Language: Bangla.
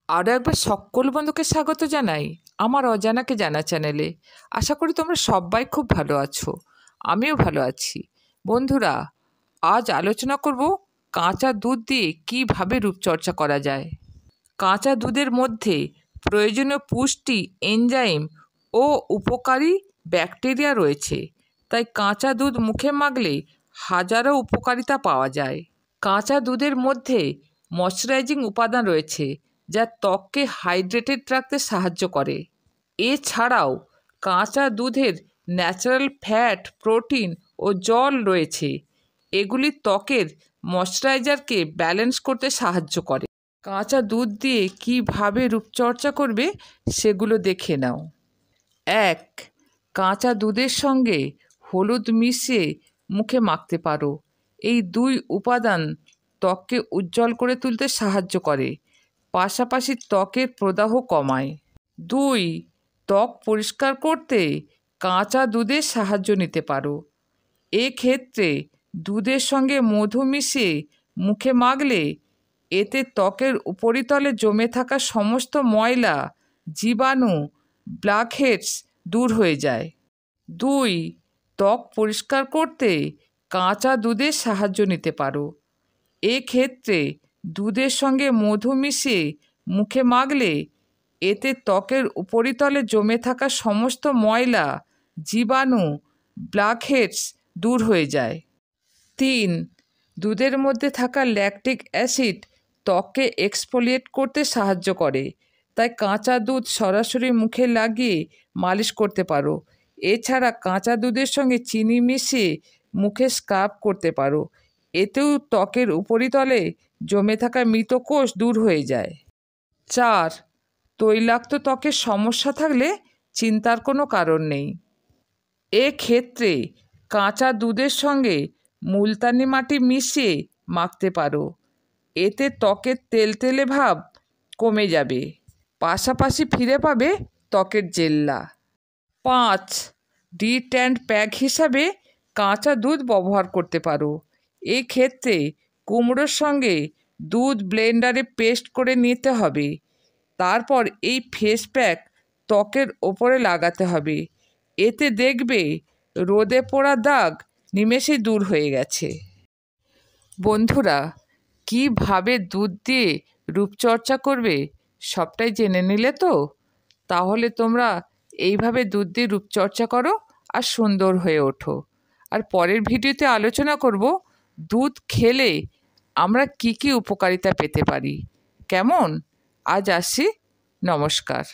আরও একবার সকল বন্ধুকে স্বাগত জানাই আমার অজানাকে জানা চ্যানেলে। আশা করি তোমরা সবাই খুব ভালো আছো, আমিও ভালো আছি। বন্ধুরা, আজ আলোচনা করব কাঁচা দুধ দিয়ে কীভাবে রূপচর্চা করা যায়। কাঁচা দুধের মধ্যে প্রয়োজনীয় পুষ্টি, এনজাইম ও উপকারী ব্যাকটেরিয়া রয়েছে, তাই কাঁচা দুধ মুখে মাখলে হাজারো উপকারিতা পাওয়া যায়। কাঁচা দুধের মধ্যে ময়শ্চারাইজিং উপাদান রয়েছে যা ত্বককে হাইড্রেটেড রাখতে সাহায্য করে। এছাড়াও কাঁচা দুধের ন্যাচারাল ফ্যাট, প্রোটিন ও জল রয়েছে, এগুলি ত্বকের ময়শ্চারাইজারকে ব্যালেন্স করতে সাহায্য করে। কাঁচা দুধ দিয়ে কীভাবে রূপচর্চা করবে সেগুলো দেখে নাও। 1. কাঁচা দুধের সঙ্গে হলুদ মিশিয়ে মুখে মাখতে পারো। এই দুই উপাদান ত্বককে উজ্জ্বল করে তুলতে সাহায্য করে, পাশাপাশি ত্বকের প্রদাহ কমায়। 2. ত্বক পরিষ্কার করতে কাঁচা দুধের সাহায্য নিতে পারো। এক্ষেত্রে দুধের সঙ্গে মধু মিশিয়ে মুখে মাখলে এতে ত্বকের উপরিতলে জমে থাকা সমস্ত ময়লা, জীবাণু, ব্ল্যাকহেডস দূর হয়ে যায়। 2. ত্বক পরিষ্কার করতে কাঁচা দুধের সাহায্য নিতে পারো। এক্ষেত্রে দুধের সঙ্গে মধু মিশিয়ে মুখে মাখলে এতে ত্বকের উপরিতলে জমে থাকা সমস্ত ময়লা, জীবাণু, ব্ল্যাকহেডস দূর হয়ে যায়। 3. দুধের মধ্যে থাকা ল্যাকটিক অ্যাসিড ত্বককে এক্সফোলিয়েট করতে সাহায্য করে, তাই কাঁচা দুধ সরাসরি মুখে লাগিয়ে মালিশ করতে পারো। এছাড়া কাঁচা দুধের সঙ্গে চিনি মিশিয়ে মুখে স্ক্রাব করতে পারো, এতেও ত্বকের উপরিতলে জমে থাকা মৃত কোষ দূর হয়ে যায়। 4. তৈলাক্ত ত্বকের সমস্যা থাকলে চিন্তার কোনো কারণ নেই। এক্ষেত্রে কাঁচা দুধের সঙ্গে মুলতানি মাটি মিশিয়ে মাখতে পারো, এতে ত্বকের তেলতেলে ভাব কমে যাবে, পাশাপাশি ফিরে পাবে ত্বকের জেল্লা। 5. ডিট্যান্ট প্যাক হিসাবে কাঁচা দুধ ব্যবহার করতে পারো। এক্ষেত্রে কুমড়োর সঙ্গে দুধ ব্লেন্ডারে পেস্ট করে নিতে হবে, তারপর এই ফেস প্যাক ত্বকের ওপরে লাগাতে হবে, এতে দেখবে রোদে পোড়া দাগ নিমেষেই দূর হয়ে গেছে। বন্ধুরা, কিভাবে দুধ দিয়ে রূপচর্চা করবে সবটাই জেনে নিলে তো? তাহলে তোমরা এইভাবে দুধ দিয়ে রূপচর্চা করো আর সুন্দর হয়ে ওঠো। আর পরের ভিডিওতে আলোচনা করব দুধ খেলে আমরা কি কি উপকারিতা পেতে পারি। কেমন? আজ আসি, নমস্কার।